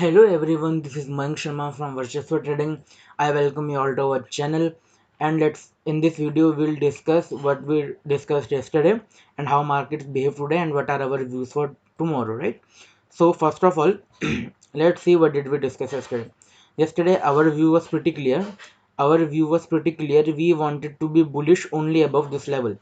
Hello everyone, this is Mayank Sharma from Varchaswa Trading. I welcome you all to our channel, and let's in this video we'll discuss what we discussed yesterday and how markets behave today and what are our views for tomorrow, right? So first of all, let's see what did we discuss yesterday. Yesterday our view was pretty clear. Our view was pretty clear. We wanted to be bullish only above this level.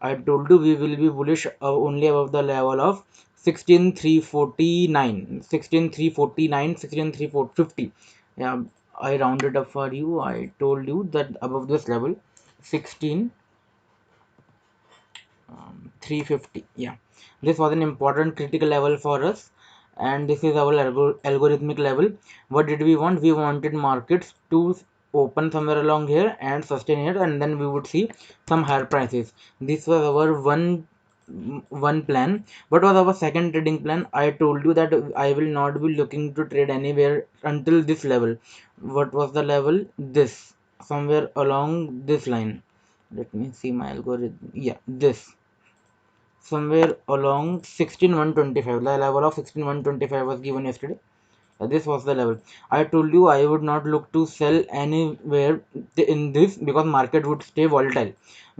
I told you we will be bullish only above the level of 16,349, 16,349, 16,350. Yeah, I rounded up for you. I told you that above this level, 16,350. Yeah, this was an important critical level for us, and this is our algorithmic level. What did we want? We wanted markets to open somewhere along here and sustain here, and then we would see some higher prices. This was our one plan. What was our second trading plan? I told you that I will not be looking to trade anywhere until this level. What was the level? This, somewhere along this line. Let me see my algorithm. Yeah, this, somewhere along 16,125. The level of 16,125 was given yesterday. This was the level. I told you I would not look to sell anywhere in this because market would stay volatile.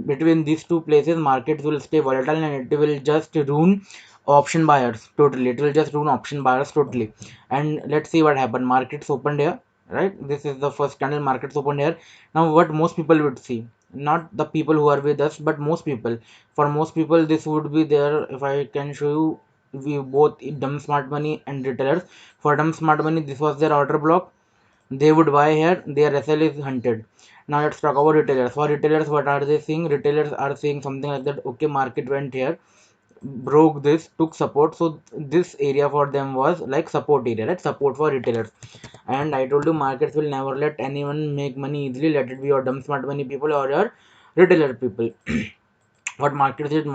Between these two places, markets will stay volatile and it will just ruin option buyers totally. It will just ruin option buyers totally. And let's see what happened. Markets opened here, right? This is the first candle. Markets opened here. Now, what most people would see, not the people who are with us, but most people. For most people, this would be there. If I can show you, we both dumb smart money and retailers. For dumb smart money, this was their order block. They would buy here. Their SL is hunted. Now let's talk about retailers. For retailers, what are they seeing? Retailers are seeing something like that. Okay, market went here, broke this, took support. So this area for them was like support area, right? Support for retailers. And I told you markets will never let anyone make money easily. Let it be your dumb smart money people or your retailer people. What market did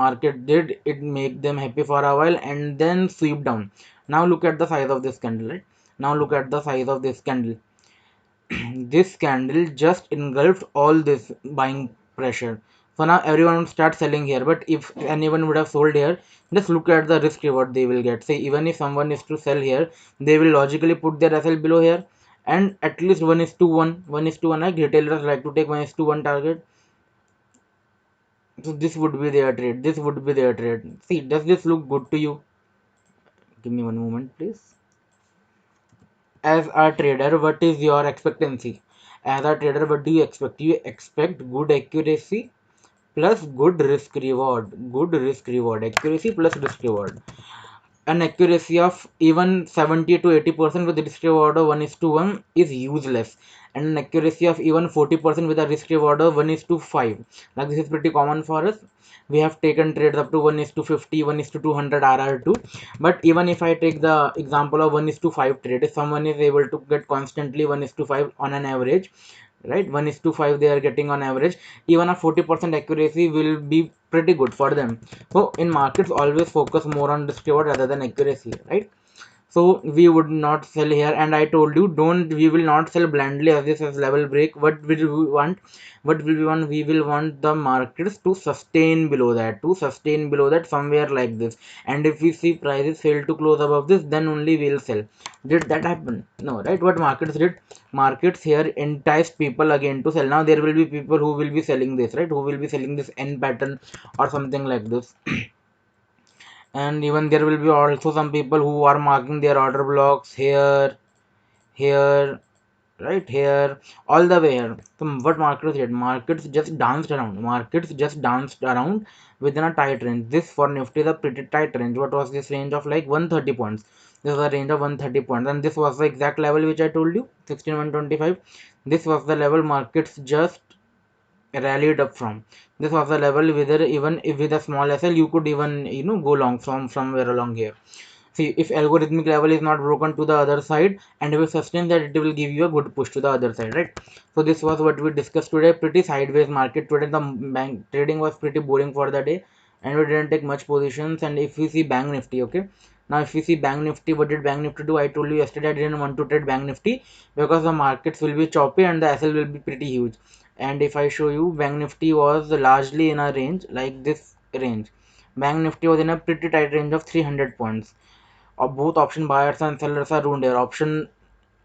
it make them happy for a while and then sweep down. Now look at the size of this candle, right? Now look at the size of this candle. This candle just engulfed all this buying pressure. So now everyone will start selling here. But if anyone would have sold here, just look at the risk reward they will get. Say even if someone is to sell here, they will logically put their SL below here, and at least 1:1, 1:1, like retailers like to take 1:1 target. So this would be their trade. This would be their trade. See, does this look good to you? Give me one moment, please. As a trader, what is your expectancy? As a trader, what do you expect? You expect good accuracy plus good risk reward. Good risk reward. Accuracy plus risk reward. An accuracy of even 70 to 80% with the risk reward of 1:1 is useless, and an accuracy of even 40% with a risk reward of 1:5. Like this is pretty common for us. We have taken trades up to 1:50, 1:200 RR2. But even if I take the example of 1:5 trade, if someone is able to get constantly 1:5 on an average, right, 1:5 they are getting on average, even a 40% accuracy will be pretty good for them. So in markets, always focus more on risk reward rather than accuracy, right? So we would not sell here, and I told you, don't, we will not sell blindly as this as level break. What will we want? What will we want? We will want the markets to sustain below that, somewhere like this. And if we see prices fail to close above this, then only we'll sell. Did that happen? No, right? What markets did? Markets here enticed people again to sell. Now there will be people who will be selling this, right? Who will be selling this N pattern or something like this. And even there will be also some people who are marking their order blocks here, here, right here, all the way here. So what markets did? Markets just danced around. Markets just danced around within a tight range. This for Nifty is a pretty tight range. What was this range of like 130 points? This is a range of 130 points, and this was the exact level which I told you, 16,125. This was the level markets just rallied up from. This was the level whether even if with a small SL you could even go long from somewhere along here. See, if algorithmic level is not broken to the other side and will sustain that, it will give you a good push to the other side, right? So this was what we discussed today. Pretty sideways market today. The bank trading was pretty boring for the day, and we didn't take much positions. And if we see Bank Nifty, okay, now if we see Bank Nifty, what did Bank Nifty do? I told you yesterday I didn't want to trade Bank Nifty because the markets will be choppy and the SL will be pretty huge. And if I show you, Bank Nifty was largely in a range like this range. Bank Nifty was in a pretty tight range of 300 points. both option buyers and sellers are ruined here. Option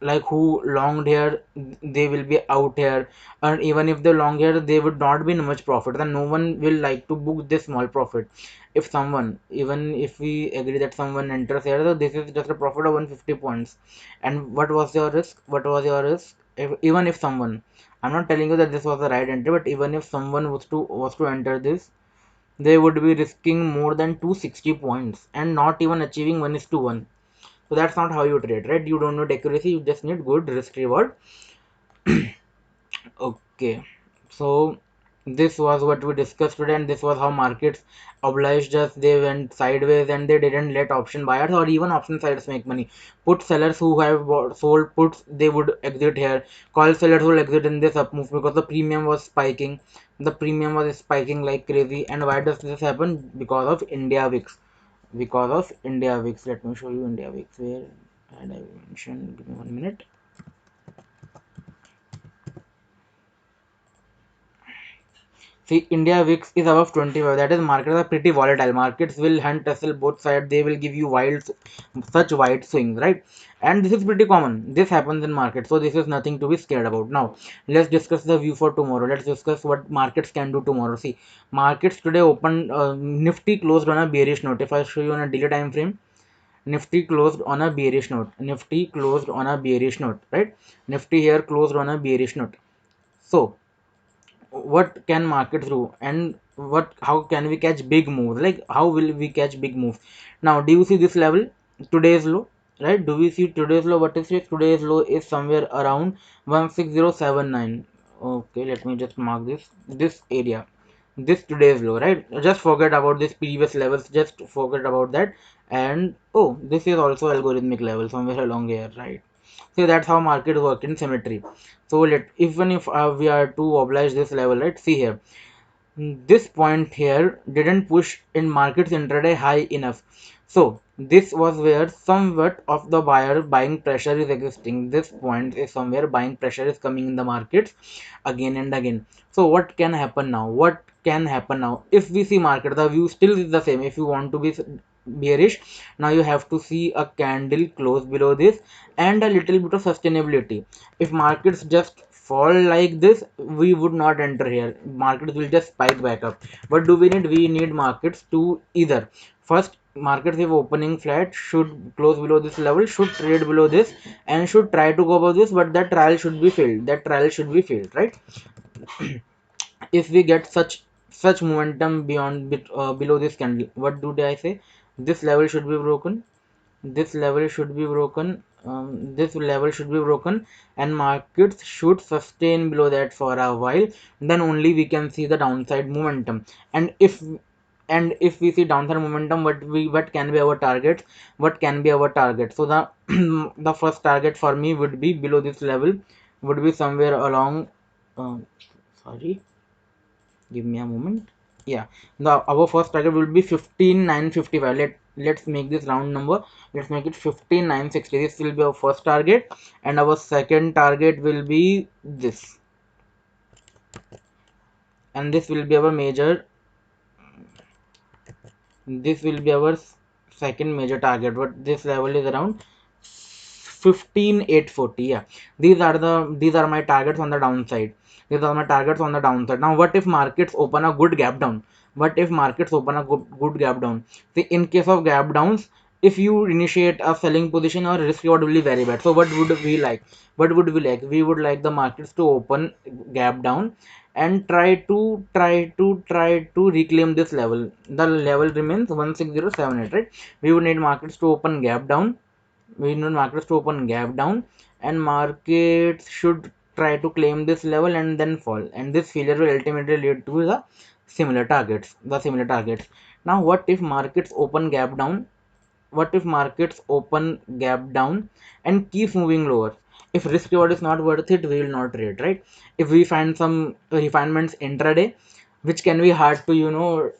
like who longed here, they will be out here, and even if they long here, they would not be in much profit, then no one will like to book this small profit. If someone, even if we agree that someone enters here, so this is just a profit of 150 points. And what was your risk? What was your risk? Even if someone, I'm not telling you that this was the right entry, but even if someone was to enter this, they would be risking more than 260 points and not even achieving 1:1. So that's not how you trade, right? You don't need accuracy, you just need good risk reward. Okay, so this was what we discussed today, and this was how markets obliged us. They went sideways and they didn't let option buyers or even option sellers make money. Put sellers who have sold puts, they would exit here. Call sellers will exit in this up move because the premium was spiking. The premium was spiking like crazy. And why does this happen? Because of India VIX. Because of India VIX. Let me show you India VIX. Where had I mentioned? Give me 1 minute. See, India VIX is above 25. That is, markets are pretty volatile. Markets will hunt, tussle both sides. They will give you such wide swings, right? And this is pretty common. This happens in markets, so this is nothing to be scared about. Now, let's discuss the view for tomorrow. Let's discuss what markets can do tomorrow. See, markets today opened. Nifty closed on a bearish note. If I show you on a daily time frame, Nifty closed on a bearish note. Nifty closed on a bearish note, right? Nifty here closed on a bearish note. So what can markets do, and how can we catch big moves? Like, how will we catch big moves? Now, do you see this level, today's low, right? Do we see today's low? What is it? Today's low is somewhere around 16079. Okay, let me just mark this area, this today's low, right? Just forget about this previous levels, just forget about that. And oh, this is also algorithmic level somewhere along here, right? So that's how market work in symmetry. So even if we are to oblige this level, right? See here, this point here didn't push in markets intraday high enough. So this was where somewhat of the buying pressure is existing. This point is somewhere buying pressure is coming in the markets again and again. So what can happen now? What can happen now? If we see market, the view still is the same. If you want to be bearish, now you have to see a candle close below this and a little bit of sustainability. If markets just fall like this, we would not enter here. Markets will just spike back up. What do we need? We need markets to either first, markets if opening flat should close below this level, should trade below this, and should try to go above this, but that trial should be failed. That trial should be failed, right? If we get such momentum beyond below this candle, what do I say? This level should be broken, this level should be broken, this level should be broken, and markets should sustain below that for a while. Then only we can see the downside momentum. And if we see downside momentum, what can be our target? What can be our target? So the the first target for me would be below this level, would be somewhere along, sorry, give me a moment. Yeah, our first target will be 15955. Let's make this round number. Let's make it 15960. This will be our first target, and our second target will be this, and this will be our major, this will be our second major target. But this level is around 15840. Yeah, these are my targets on the downside. These are my targets on the downside. Now what if markets open a good gap down? What if markets open a good gap down? See, in case of gap downs, if you initiate a selling position, or risk reward will be very bad. So what would we like? What would we like? We would like the markets to open gap down and try to reclaim this level. The level remains 16078, right? We would need markets to open gap down. We need markets to open gap down, and markets should try to claim this level and then fall, and this failure will ultimately lead to the similar targets. Now what if markets open gap down? What if markets open gap down and keep moving lower? If risk reward is not worth it, we will not trade, right? If we find some refinements intraday, which can be hard to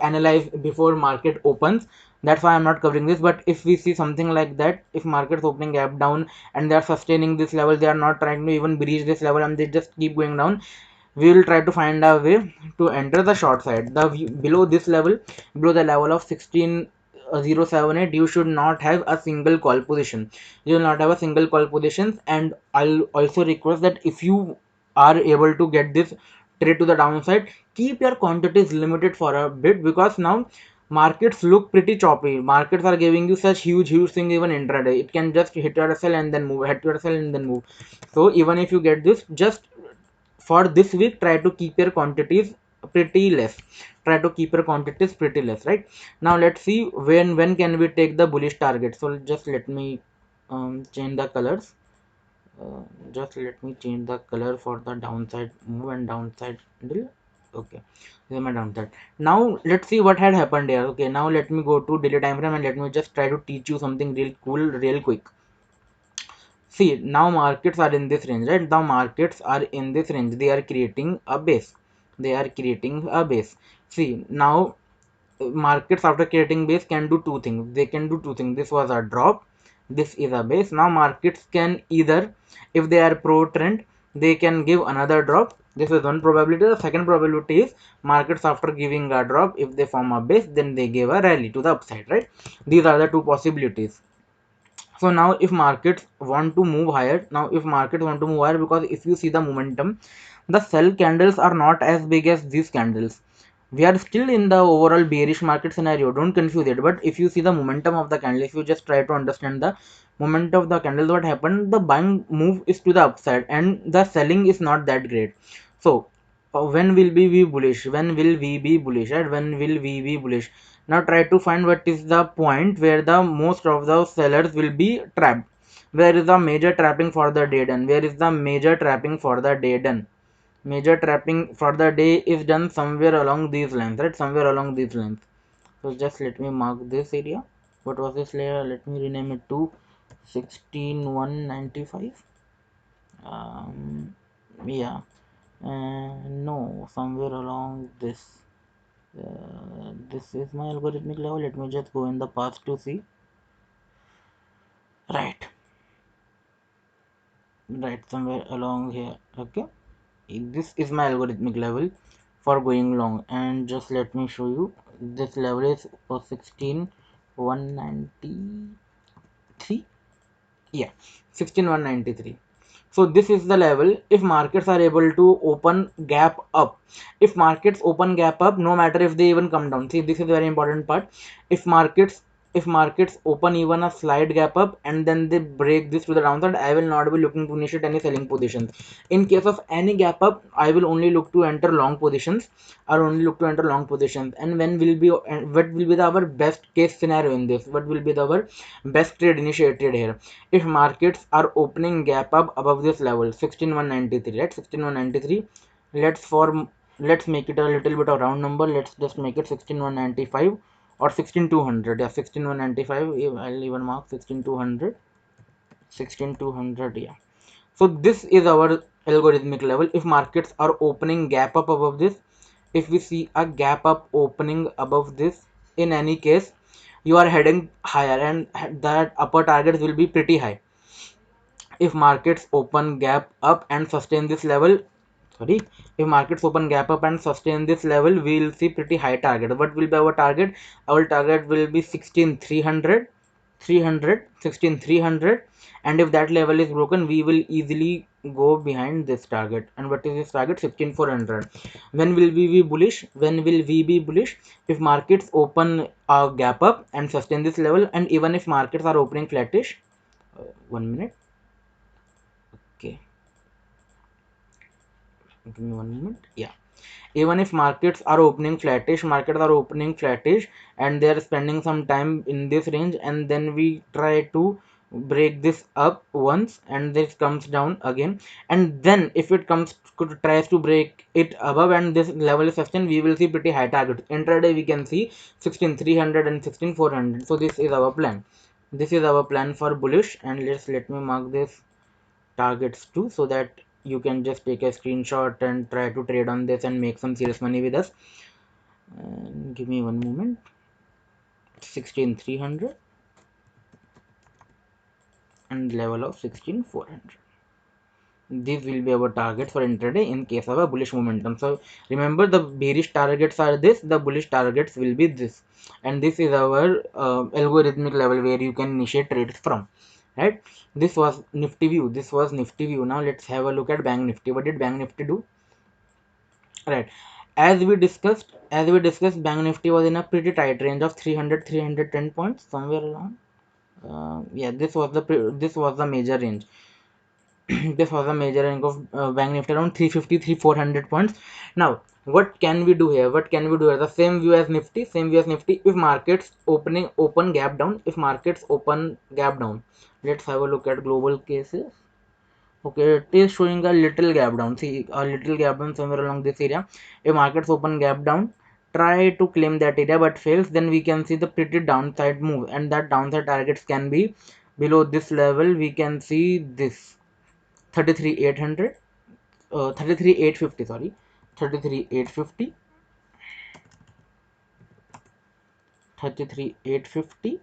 analyze before market opens, that's why I'm not covering this. But if we see something like that, if markets opening gap down and they are sustaining this level, they are not trying to even breach this level and they just keep going down, we will try to find a way to enter the short side, below this level, below the level of 16, 078, you should not have a single call position. You will not have a single call positions. And I'll also request that if you are able to get this trade to the downside, keep your quantities limited for a bit, because now markets look pretty choppy. Markets are giving you such huge thing even intraday. It can just hit your sell and then move, hit your sell and then move. So even if you get this, just for this week, try to keep your quantities pretty less. Try to keep your quantities pretty less, right? Now let's see when can we take the bullish target. So just let me change the colors. Just let me change the color for the downside move and downside handle. Okay, this is my downside. Now let's see what had happened here. Okay, now let me go to daily time frame and let me just try to teach you something real cool real quick. See, now markets are in this range, right? Now markets are in this range. They are creating a base. They are creating a base. See, now markets after creating base can do two things. They can do two things. This was a drop. This is a base. Now markets can either, if they are pro trend, they can give another drop. This is one probability. The second probability is markets after giving a drop, if they form a base, then they give a rally to the upside, right? These are the two possibilities. So now if markets want to move higher, because if you see the momentum, the sell candles are not as big as these candles. We are still in the overall bearish market scenario, don't confuse it. But if you see the momentum of the candle, if you just try to understand the momentum of the candle, what happened, the buying move is to the upside and the selling is not that great. So when will we be bullish, when will we be bullish, right? When will we be bullish? Now try to find what is the point where the most of the sellers will be trapped. Where is the major trapping for the day done? Where is the major trapping for the day done? Major trapping for the day is done somewhere along these lines, right? Somewhere along these lines. So just let me mark this area. What was this layer? Let me rename it to 16195. Yeah, no, somewhere along this. This is my algorithmic level. Let me just go in the past to see. Right, right, somewhere along here. Okay, this is my algorithmic level for going long. And just let me show you. This level is 16193. Yeah, 16193. So this is the level. If markets are able to open gap up, if markets open gap up, no matter if they even come down, see, this is very important part. If markets if markets open even a slight gap up and then they break this to the downside, I will not be looking to initiate any selling positions. In case of any gap up, I will only look to enter long positions, or only look to enter long positions. And what will be the our best case scenario in this? What will be our best trade initiated here? If markets are opening gap up above this level, 16193, right? 16193. Let's make it a little bit of round number. Let's just make it 16195 or 16200. Yeah, 16195. I'll even mark 16200. 16200. Yeah. So this is our algorithmic level. If markets are opening gap up above this, if we see a gap up opening above this, in any case, you are heading higher and that upper target will be pretty high. If markets open gap up and sustain this level, sorry, if markets open gap up and sustain this level, we will see pretty high target. What will be our target? Our target will be 16300, 16300. And if that level is broken, we will easily go behind this target. And what is this target? 16400. When will we be bullish? When will we be bullish? If markets open a gap up and sustain this level, and even if markets are opening flattish, 1 minute. Okay, give me 1 minute. Yeah, even if markets are opening flattish and they are spending some time in this range, and then we try to break this up once and this comes down again, and then if it tries to break it above and this level is sustained, we will see pretty high target. Intraday we can see 16300 and 16400. So this is our plan. This is our plan for bullish. And let me mark this targets too, so that you can just take a screenshot and try to trade on this and make some serious money with us. And give me 1 moment. 16300 and level of 16400. These will be our targets for intraday in case of a bullish momentum. So remember, the bearish targets are this, the bullish targets will be this, and this is our algorithmic level where you can initiate trades from, right? This was Nifty view. This was Nifty view. Now let's have a look at Bank Nifty. What did Bank Nifty do? Right. As we discussed, Bank Nifty was in a pretty tight range of 300-310 points, somewhere along. Yeah, this was the major range. This was a major rank of Bank Nifty around 350-400 points. Now, what can we do here? What can we do here? The same view as Nifty, same view as Nifty. If markets open gap down, if markets open gap down, let's have a look at global cases. Okay, it is showing a little gap down. See, a little gap down somewhere along this area. If markets open gap down, try to claim that area but fails, then we can see the pretty downside move, and that downside targets can be below this level. We can see this 33,800, 33,850, sorry, 33,850, 33,850,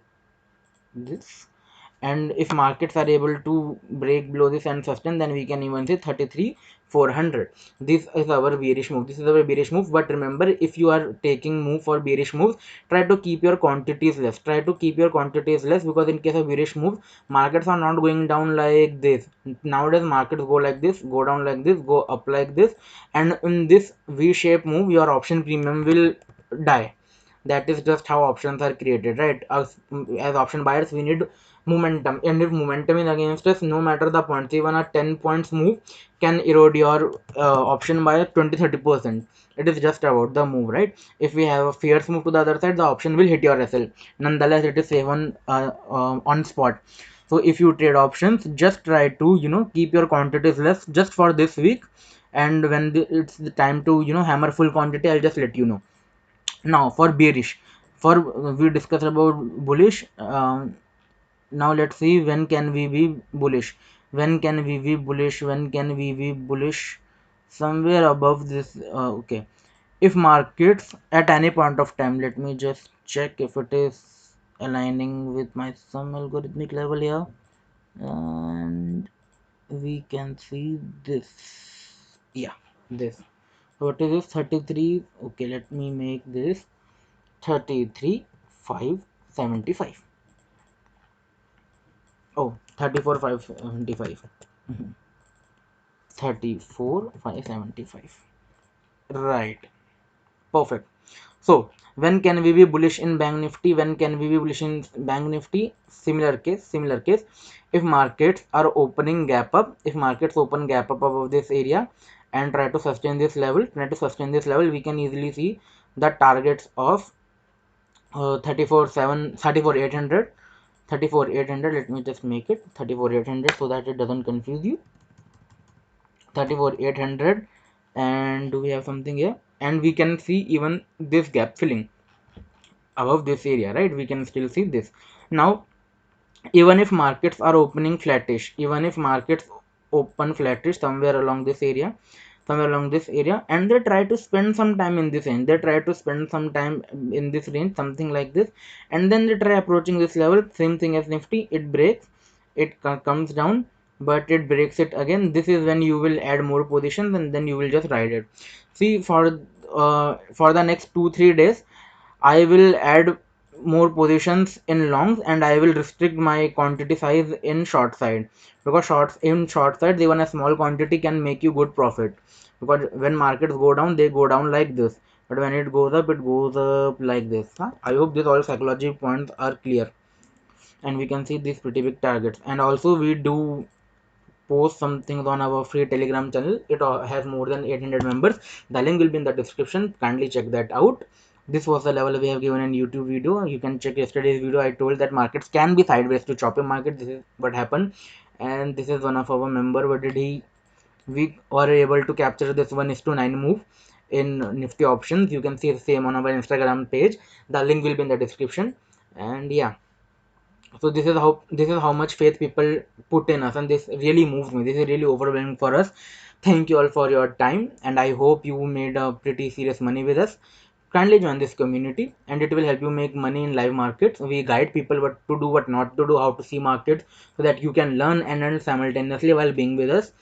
this. And if markets are able to break below this and sustain, then we can even say 33,400. This is our bearish move. This is our bearish move. But remember, if you are taking move for bearish moves, try to keep your quantities less. Try to keep your quantities less, because in case of bearish move, markets are not going down like this. Nowadays markets go like this, go down like this, go up like this, and in this V-shaped move your option premium will die. That is just how options are created, right? As option buyers, we need momentum, and if momentum is against us, no matter the points, even a 10 points move can erode your option by 20-30%. It is just about the move, right? If we have a fierce move to the other side, the option will hit your SL. Nonetheless, it is safe on spot. So if you trade options, just try to keep your quantities less just for this week, and when it's the time to hammer full quantity, I'll just let you know. Now for bearish, for we discussed about bullish. Now let's see, when can we be bullish, when can we be bullish, when can we be bullish? Somewhere above this. Okay, if markets at any point of time, let me just check if it is aligning with my some algorithmic level here, and we can see this. Yeah, this. What is this? 33. Okay, let me make this 33,575. Oh, 34,575. 34,575. Right. Perfect. So, when can we be bullish in Bank Nifty? When can we be bullish in Bank Nifty? Similar case, similar case. If markets are opening gap up, if markets open gap up above this area and try to sustain this level, we can easily see the targets of 34,800. 34,800. Let me just make it 34,800 so that it doesn't confuse you. 34,800. And do we have something here? And we can see even this gap filling above this area, right? We can still see this. Now, even if markets are opening flattish, even if markets open flattish somewhere along this area, and they try to spend some time in this range, something like this, and then they try approaching this level, same thing as Nifty, it breaks, it comes down, but it breaks it again. This is when you will add more positions, and then you will just ride it. See, for the next 2-3 days, I will add more positions in longs, and I will restrict my quantity size in short side, because short sides, even a small quantity can make you good profit, because when markets go down, they go down like this, but when it goes up, it goes up like this. I hope these all psychology points are clear, and we can see these pretty big targets. And also we do post some things on our free Telegram channel. It has more than 800 members. The link will be in the description. Kindly check that out. This was the level we have given in YouTube video. You can check yesterday's video. I told that markets can be sideways to choppy market. This is what happened, and this is one of our member. What did he? We were able to capture this 1:9 move in Nifty options. You can see the same on our Instagram page. The link will be in the description. And yeah, so this is how much faith people put in us, and this really moves me. This is really overwhelming for us. Thank you all for your time, and I hope you made a pretty serious money with us. Kindly join this community, and it will help you make money in live markets. We guide people what to do, what not to do, how to see markets, so that you can learn and earn simultaneously while being with us.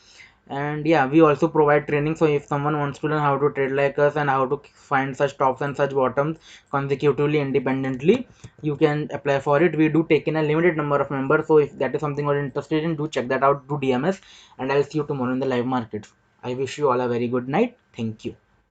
And yeah, we also provide training, so if someone wants to learn how to trade like us and how to find such tops and such bottoms consecutively independently, you can apply for it. We do take in a limited number of members, so if that is something you're interested in, do check that out, do DMS, and I'll see you tomorrow in the live markets. I wish you all a very good night. Thank you.